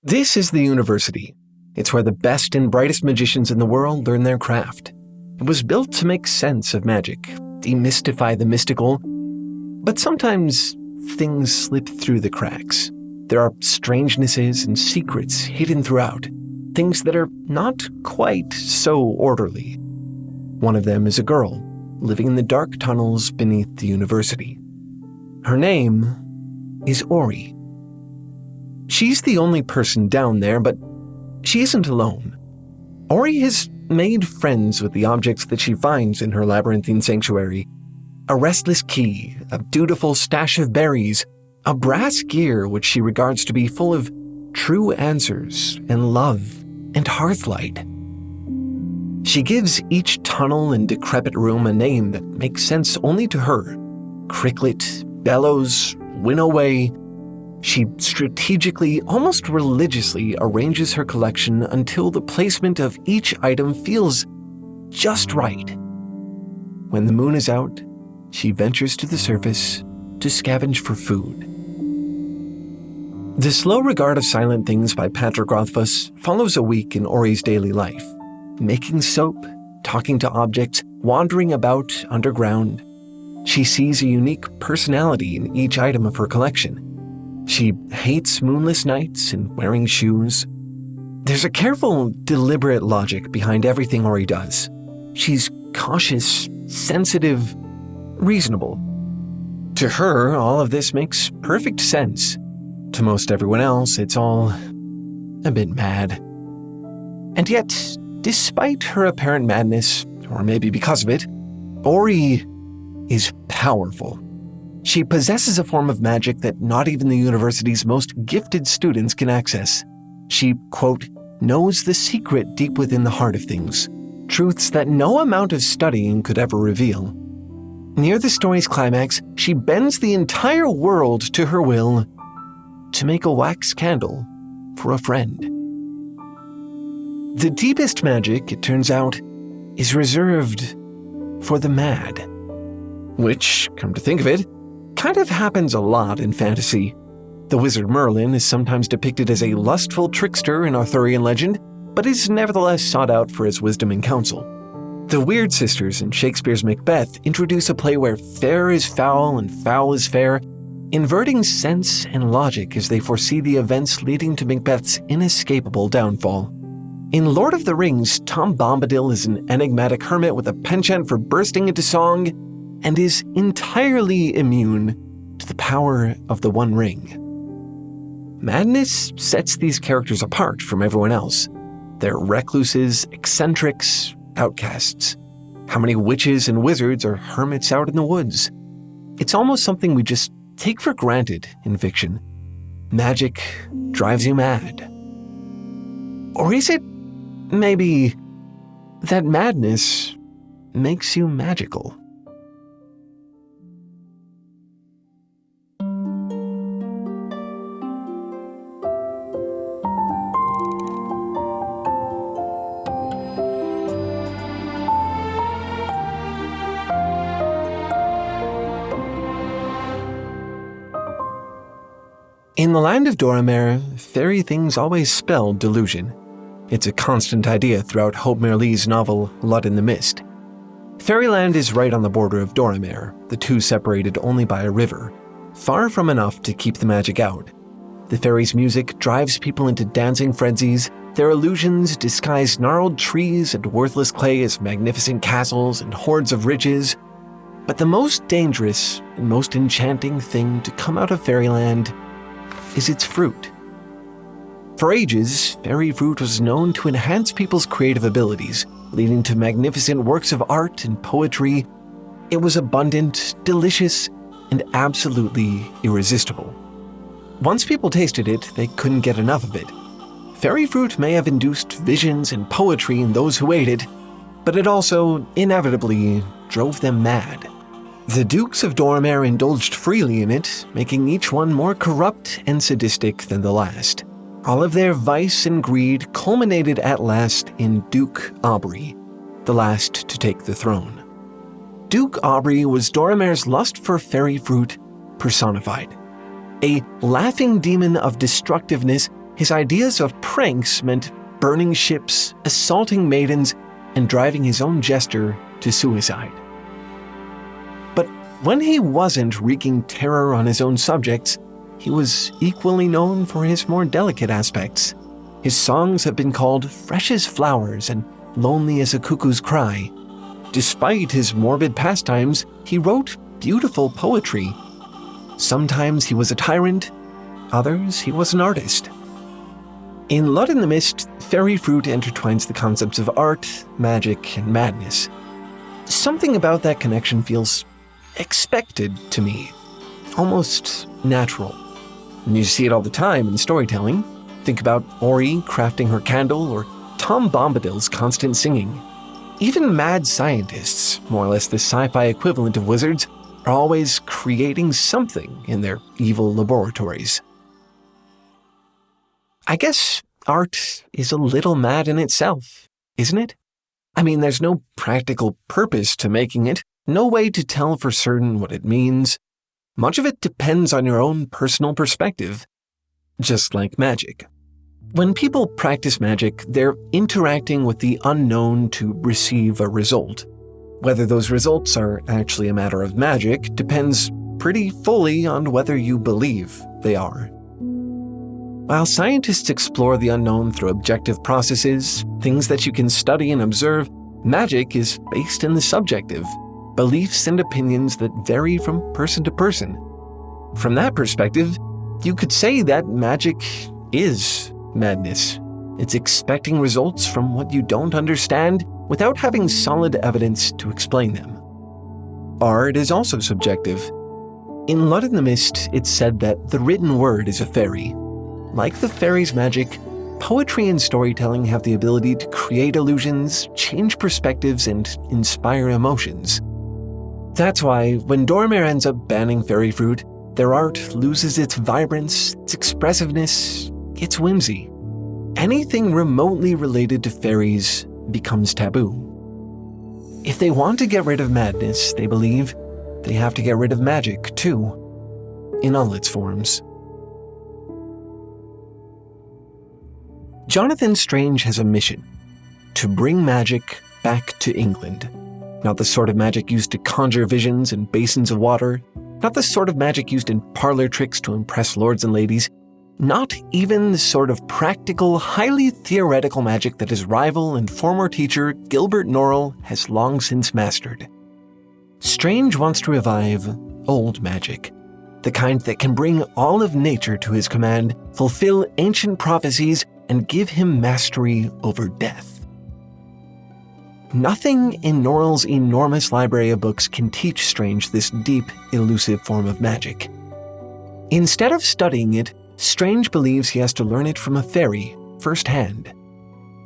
This is the university. It's where the best and brightest magicians in the world learn their craft. It was built to make sense of magic, demystify the mystical, but sometimes things slip through the cracks. There are strangenesses and secrets hidden throughout, things that are not quite so orderly. One of them is a girl living in the dark tunnels beneath the university. Her name is Ori. She's the only person down there, but she isn't alone. Ori has made friends with the objects that she finds in her labyrinthine sanctuary. A restless key, a dutiful stash of berries, a brass gear which she regards to be full of true answers and love and hearthlight. She gives each tunnel and decrepit room a name that makes sense only to her. Cricklet, Bellows, Winnoway. She strategically, almost religiously, arranges her collection until the placement of each item feels just right. When the moon is out, she ventures to the surface to scavenge for food. The Slow Regard of Silent Things by Patrick Rothfuss follows a week in Ori's daily life, making soap, talking to objects, wandering about underground. She sees a unique personality in each item of her collection. She hates moonless nights and wearing shoes. There's a careful, deliberate logic behind everything Ori does. She's cautious, sensitive, reasonable. To her, all of this makes perfect sense. To most everyone else, it's all a bit mad. And yet, despite her apparent madness, or maybe because of it, Ori is powerful. She possesses a form of magic that not even the university's most gifted students can access. She, quote, knows the secret deep within the heart of things, truths that no amount of studying could ever reveal. Near the story's climax, she bends the entire world to her will to make a wax candle for a friend. The deepest magic, it turns out, is reserved for the mad. Which, come to think of it, kind of happens a lot in fantasy. The wizard Merlin is sometimes depicted as a lustful trickster in Arthurian legend, but is nevertheless sought out for his wisdom and counsel. The Weird Sisters in Shakespeare's Macbeth introduce a play where fair is foul and foul is fair, inverting sense and logic as they foresee the events leading to Macbeth's inescapable downfall. In Lord of the Rings, Tom Bombadil is an enigmatic hermit with a penchant for bursting into song and is entirely immune to the power of the One Ring. Madness sets these characters apart from everyone else. They're recluses, eccentrics, outcasts. How many witches and wizards are hermits out in the woods? It's almost something we just take for granted in fiction. Magic drives you mad. Or is it maybe that madness makes you magical? In the land of Doramer, fairy things always spell delusion. It's a constant idea throughout Hope Merlee's novel Blood in the Mist. Fairyland is right on the border of Doramer, the two separated only by a river, far from enough to keep the magic out. The fairies' music drives people into dancing frenzies, their illusions disguise gnarled trees and worthless clay as magnificent castles and hoards of riches. But the most dangerous and most enchanting thing to come out of Fairyland is its fruit. For ages, fairy fruit was known to enhance people's creative abilities, leading to magnificent works of art and poetry. It was abundant, delicious, and absolutely irresistible. Once people tasted it, they couldn't get enough of it. Fairy fruit may have induced visions and poetry in those who ate it, but it also inevitably drove them mad. The Dukes of Doramer indulged freely in it, making each one more corrupt and sadistic than the last. All of their vice and greed culminated at last in Duke Aubrey, the last to take the throne. Duke Aubrey was Doramer's lust for fairy fruit personified. A laughing demon of destructiveness, his ideas of pranks meant burning ships, assaulting maidens, and driving his own jester to suicide. But when he wasn't wreaking terror on his own subjects, he was equally known for his more delicate aspects. His songs have been called fresh as flowers and lonely as a cuckoo's cry. Despite his morbid pastimes, he wrote beautiful poetry. Sometimes he was a tyrant, others he was an artist. In Blood in the Mist, fairy fruit intertwines the concepts of art, magic, and madness. Something about that connection feels expected to me, almost natural. And you see it all the time in storytelling. Think about Ori crafting her candle or Tom Bombadil's constant singing. Even mad scientists, more or less the sci-fi equivalent of wizards, are always creating something in their evil laboratories. I guess art is a little mad in itself, isn't it? I mean, there's no practical purpose to making it, no way to tell for certain what it means. Much of it depends on your own personal perspective, just like magic. When people practice magic, they're interacting with the unknown to receive a result. Whether those results are actually a matter of magic depends pretty fully on whether you believe they are. While scientists explore the unknown through objective processes, things that you can study and observe, magic is based in the subjective, beliefs and opinions that vary from person to person. From that perspective, you could say that magic is madness. It's expecting results from what you don't understand without having solid evidence to explain them. Art is also subjective. In Blood in the Mist, it's said that the written word is a fairy. Like the fairy's magic, poetry and storytelling have the ability to create illusions, change perspectives, and inspire emotions. That's why, when Doraemon ends up banning fairy fruit, their art loses its vibrance, its expressiveness, its whimsy. Anything remotely related to fairies becomes taboo. If they want to get rid of madness, they believe, they have to get rid of magic, too, in all its forms. Jonathan Strange has a mission: to bring magic back to England. Not the sort of magic used to conjure visions in basins of water, not the sort of magic used in parlor tricks to impress lords and ladies, not even the sort of practical, highly theoretical magic that his rival and former teacher Gilbert Norrell has long since mastered. Strange wants to revive old magic, the kind that can bring all of nature to his command, fulfill ancient prophecies, and give him mastery over death. Nothing in Norrell's enormous library of books can teach Strange this deep, elusive form of magic. Instead of studying it, Strange believes he has to learn it from a fairy, firsthand.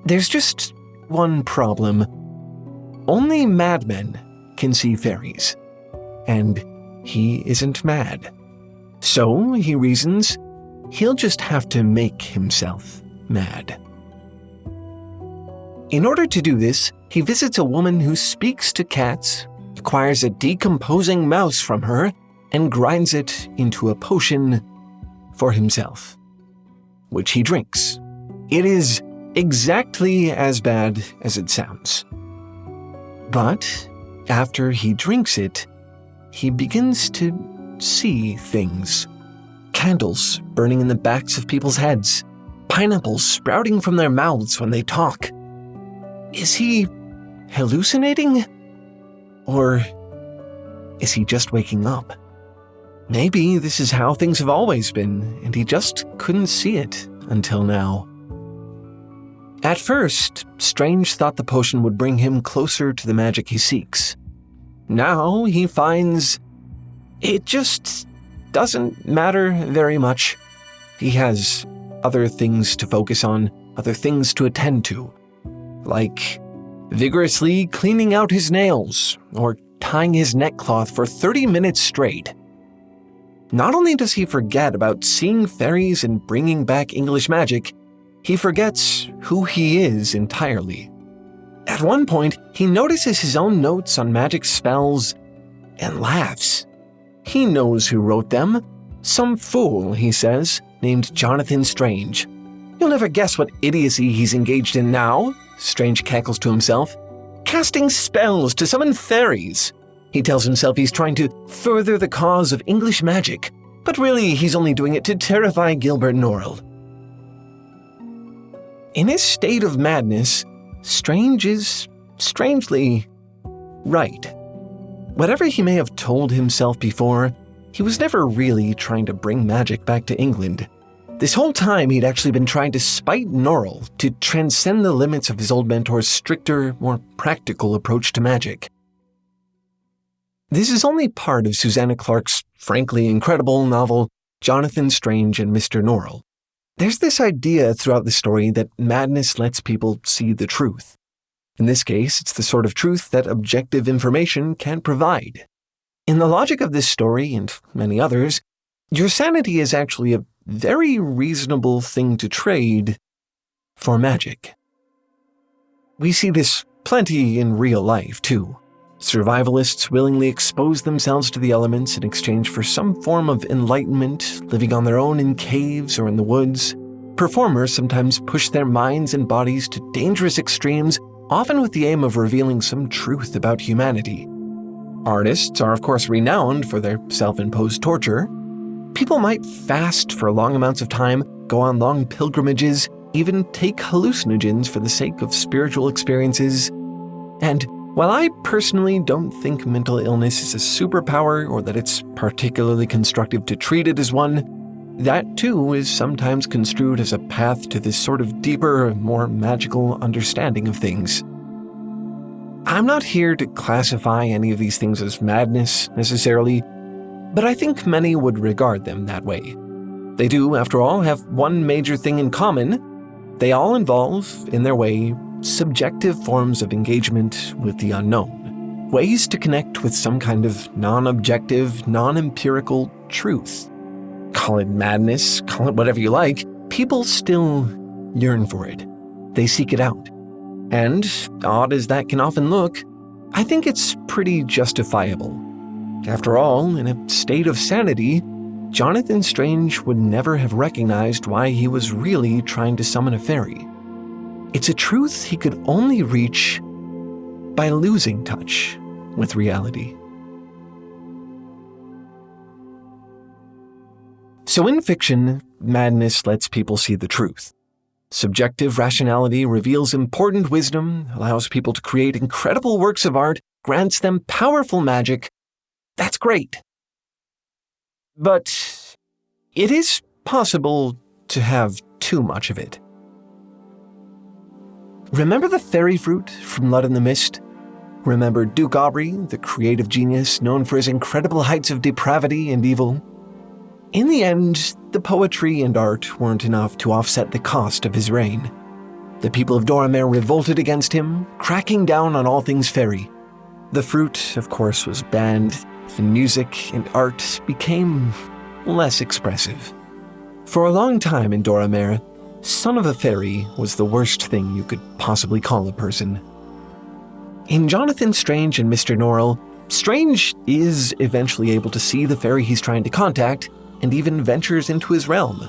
There's just one problem. Only madmen can see fairies. And he isn't mad. So, he reasons, he'll just have to make himself mad. In order to do this, he visits a woman who speaks to cats, acquires a decomposing mouse from her, and grinds it into a potion for himself, which he drinks. It is exactly as bad as it sounds. But after he drinks it, he begins to see things. Candles burning in the backs of people's heads, pineapples sprouting from their mouths when they talk. Is he hallucinating? Or is he just waking up? Maybe this is how things have always been, and he just couldn't see it until now. At first, Strange thought the potion would bring him closer to the magic he seeks. Now he finds it just doesn't matter very much. He has other things to focus on, other things to attend to, like vigorously cleaning out his nails or tying his neckcloth for 30 minutes straight. Not only does he forget about seeing fairies and bringing back English magic, he forgets who he is entirely. At one point, he notices his own notes on magic spells and laughs. He knows who wrote them. Some fool, he says, named Jonathan Strange. You'll never guess what idiocy he's engaged in now, Strange cackles to himself. Casting spells to summon fairies. He tells himself he's trying to further the cause of English magic, but really he's only doing it to terrify Gilbert Norrell. In his state of madness, Strange is strangely right. Whatever he may have told himself before, he was never really trying to bring magic back to England. This whole time he'd actually been trying to spite Norrell to transcend the limits of his old mentor's stricter, more practical approach to magic. This is only part of Susanna Clarke's frankly incredible novel, Jonathan Strange and Mr. Norrell. There's this idea throughout the story that madness lets people see the truth. In this case, it's the sort of truth that objective information can't provide. In the logic of this story, and many others, your sanity is actually a very reasonable thing to trade for magic. We see this plenty in real life, too. Survivalists willingly expose themselves to the elements in exchange for some form of enlightenment, living on their own in caves or in the woods. Performers sometimes push their minds and bodies to dangerous extremes, often with the aim of revealing some truth about humanity. Artists are, of course, renowned for their self-imposed torture. People might fast for long amounts of time, go on long pilgrimages, even take hallucinogens for the sake of spiritual experiences. And while I personally don't think mental illness is a superpower or that it's particularly constructive to treat it as one, that too is sometimes construed as a path to this sort of deeper, more magical understanding of things. I'm not here to classify any of these things as madness, necessarily, but I think many would regard them that way. They do, after all, have one major thing in common. They all involve, in their way, subjective forms of engagement with the unknown, ways to connect with some kind of non-objective, non-empirical truth. Call it madness, call it whatever you like, people still yearn for it. They seek it out. And, odd as that can often look, I think it's pretty justifiable. After all, in a state of sanity, Jonathan Strange would never have recognized why he was really trying to summon a fairy. It's a truth he could only reach by losing touch with reality. So in fiction, madness lets people see the truth. Subjective rationality reveals important wisdom, allows people to create incredible works of art, grants them powerful magic. That's great. But it is possible to have too much of it. Remember the fairy fruit from Blood in the Mist? Remember Duke Aubrey, the creative genius known for his incredible heights of depravity and evil? In the end, the poetry and art weren't enough to offset the cost of his reign. The people of Doramer revolted against him, cracking down on all things fairy. The fruit, of course, was banned, and music and art became less expressive. For a long time in Doramer, son of a fairy was the worst thing you could possibly call a person. In Jonathan Strange and Mr. Norrell, Strange is eventually able to see the fairy he's trying to contact, and even ventures into his realm.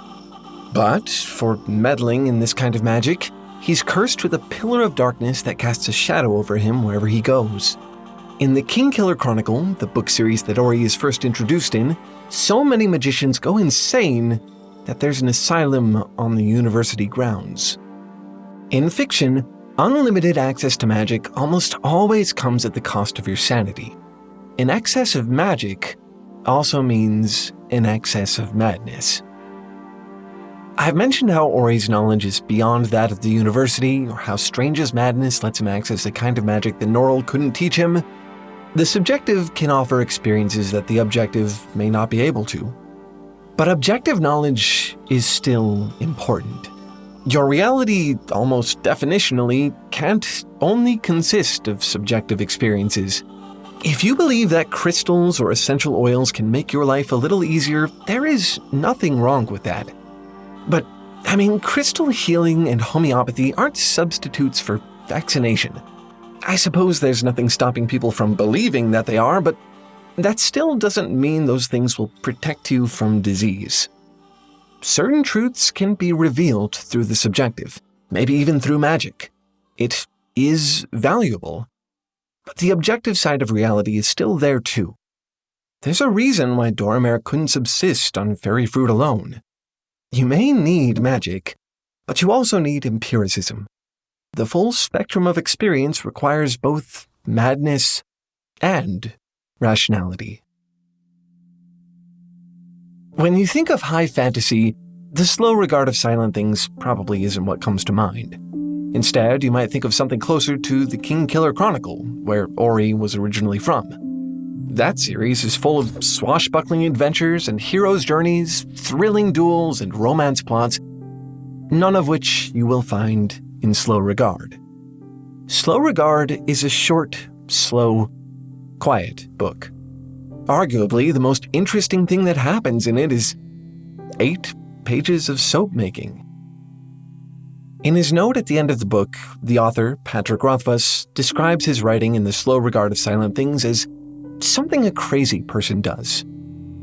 But, for meddling in this kind of magic, he's cursed with a pillar of darkness that casts a shadow over him wherever he goes. In the Kingkiller Chronicle, the book series that Ori is first introduced in, so many magicians go insane that there's an asylum on the university grounds. In fiction, unlimited access to magic almost always comes at the cost of your sanity. An excess of magic also means an excess of madness. I've mentioned how Ori's knowledge is beyond that of the university, or how Strange's madness lets him access a kind of magic that Norrell couldn't teach him. The subjective can offer experiences that the objective may not be able to. But objective knowledge is still important. Your reality, almost definitionally, can't only consist of subjective experiences. If you believe that crystals or essential oils can make your life a little easier, there is nothing wrong with that. But, crystal healing and homeopathy aren't substitutes for vaccination. I suppose there's nothing stopping people from believing that they are, but that still doesn't mean those things will protect you from disease. certain truths can be revealed through the subjective, maybe even through magic. It is valuable. But the objective side of reality is still there too. There's a reason why Doramer couldn't subsist on fairy fruit alone. You may need magic, but you also need empiricism. The full spectrum of experience requires both madness and rationality. When you think of high fantasy, the slow regard of silent things probably isn't what comes to mind. Instead, you might think of something closer to the Kingkiller Chronicle, where Ori was originally from. That series is full of swashbuckling adventures and heroes' journeys, thrilling duels, and romance plots, none of which you will find in Slow Regard. Slow Regard is a short, slow, quiet book. Arguably, the most interesting thing that happens in it is 8 pages of soap making. In his note at the end of the book, the author, Patrick Rothfuss, describes his writing in the Slow Regard of Silent Things as something a crazy person does.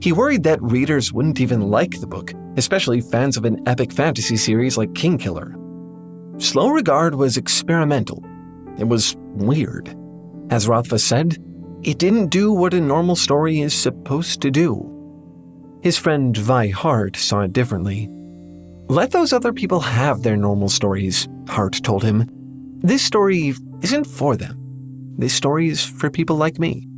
He worried that readers wouldn't even like the book, especially fans of an epic fantasy series like Kingkiller. Slow Regard was experimental. It was weird. As Rothfuss said, it didn't do what a normal story is supposed to do. His friend Vi Hart saw it differently. Let those other people have their normal stories, Hart told him. This story isn't for them. This story is for people like me.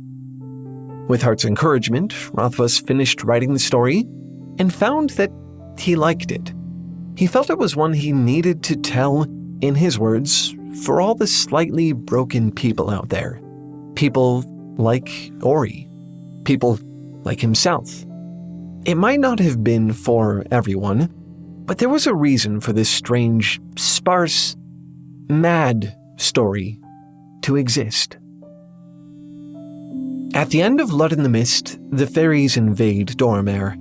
With Hart's encouragement, Rothfuss finished writing the story and found that he liked it. He felt it was one he needed to tell, in his words, for all the slightly broken people out there. People like Ori. People like himself. It might not have been for everyone, but there was a reason for this strange, sparse, mad story to exist. At the end of Blood in the Mist, the fairies invade Doramer.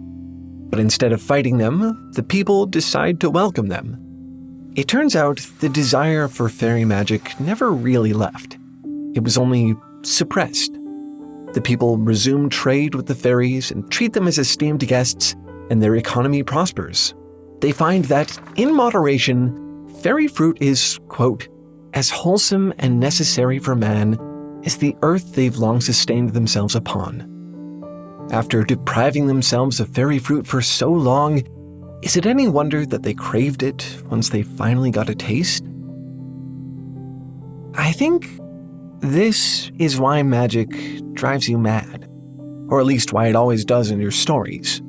But instead of fighting them, the people decide to welcome them. It turns out the desire for fairy magic never really left. It was only suppressed. The people resume trade with the fairies and treat them as esteemed guests, and their economy prospers. They find that, in moderation, fairy fruit is, quote, as wholesome and necessary for man as the earth they've long sustained themselves upon. After depriving themselves of fairy fruit for so long, is it any wonder that they craved it once they finally got a taste? I think this is why magic drives you mad, or at least why it always does in your stories.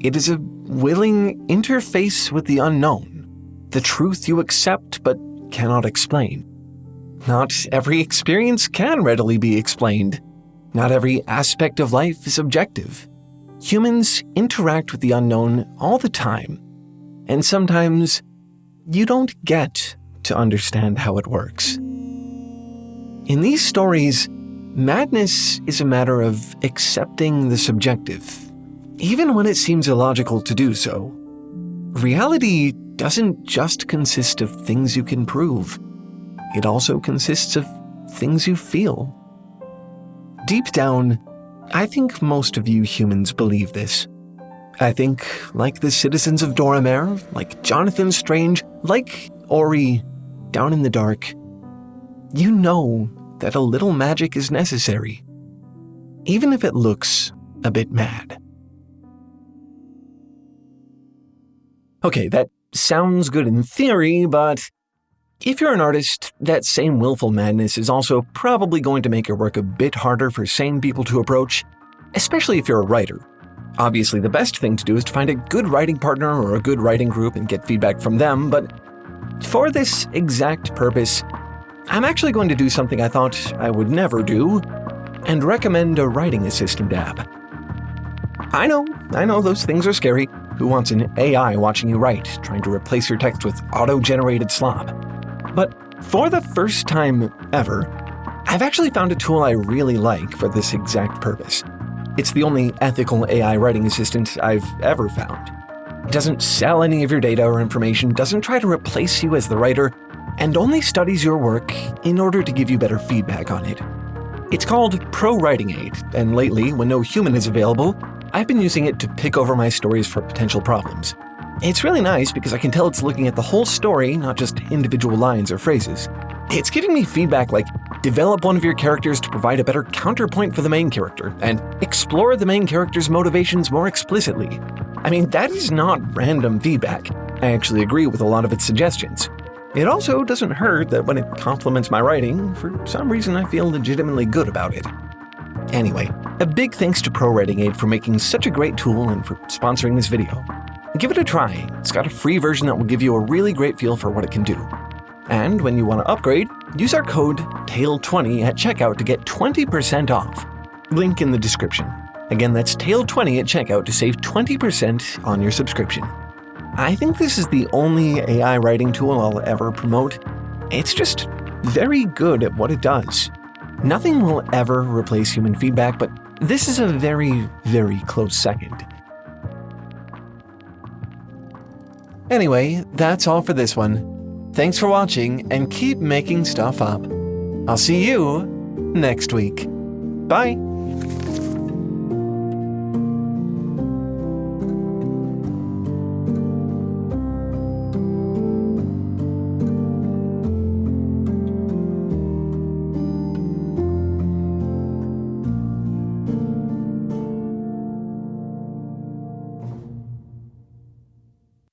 It is a willing interface with the unknown, the truth you accept but cannot explain. Not every experience can readily be explained. Not every aspect of life is objective. Humans interact with the unknown all the time, and sometimes you don't get to understand how it works. In these stories, madness is a matter of accepting the subjective, even when it seems illogical to do so. Reality doesn't just consist of things you can prove. It also consists of things you feel. Deep down, I think most of you humans believe this. I think, like the citizens of Doramer, like Jonathan Strange, like Ori, down in the dark, you know that a little magic is necessary, even if it looks a bit mad. Okay, that sounds good in theory, but if you're an artist, that same willful madness is also probably going to make your work a bit harder for sane people to approach, especially if you're a writer. Obviously, the best thing to do is to find a good writing partner or a good writing group and get feedback from them, but for this exact purpose, I'm actually going to do something I thought I would never do, and recommend a writing assistant app. I know, those things are scary. Who wants an AI watching you write, trying to replace your text with auto-generated slop? But for the first time ever, I've actually found a tool I really like for this exact purpose. It's the only ethical AI writing assistant I've ever found. It doesn't sell any of your data or information, doesn't try to replace you as the writer, and only studies your work in order to give you better feedback on it. It's called Pro Writing Aid, and lately, when no human is available, I've been using it to pick over my stories for potential problems. It's really nice because I can tell it's looking at the whole story, not just individual lines or phrases. It's giving me feedback like, develop one of your characters to provide a better counterpoint for the main character, and explore the main character's motivations more explicitly. I mean, that is not random feedback. I actually agree with a lot of its suggestions. It also doesn't hurt that when it compliments my writing, for some reason I feel legitimately good about it. Anyway, a big thanks to ProWriting Aid for making such a great tool and for sponsoring this video. Give it a try. It's got a free version that will give you a really great feel for what it can do. And when you want to upgrade, use our code TALE20 at checkout to get 20% off. Link in the description. Again, that's TALE20 at checkout to save 20% on your subscription. I think this is the only AI writing tool I'll ever promote. It's just very good at what it does. Nothing will ever replace human feedback, but this is a very, very close second. Anyway, that's all for this one. Thanks for watching and keep making stuff up. I'll see you next week. Bye!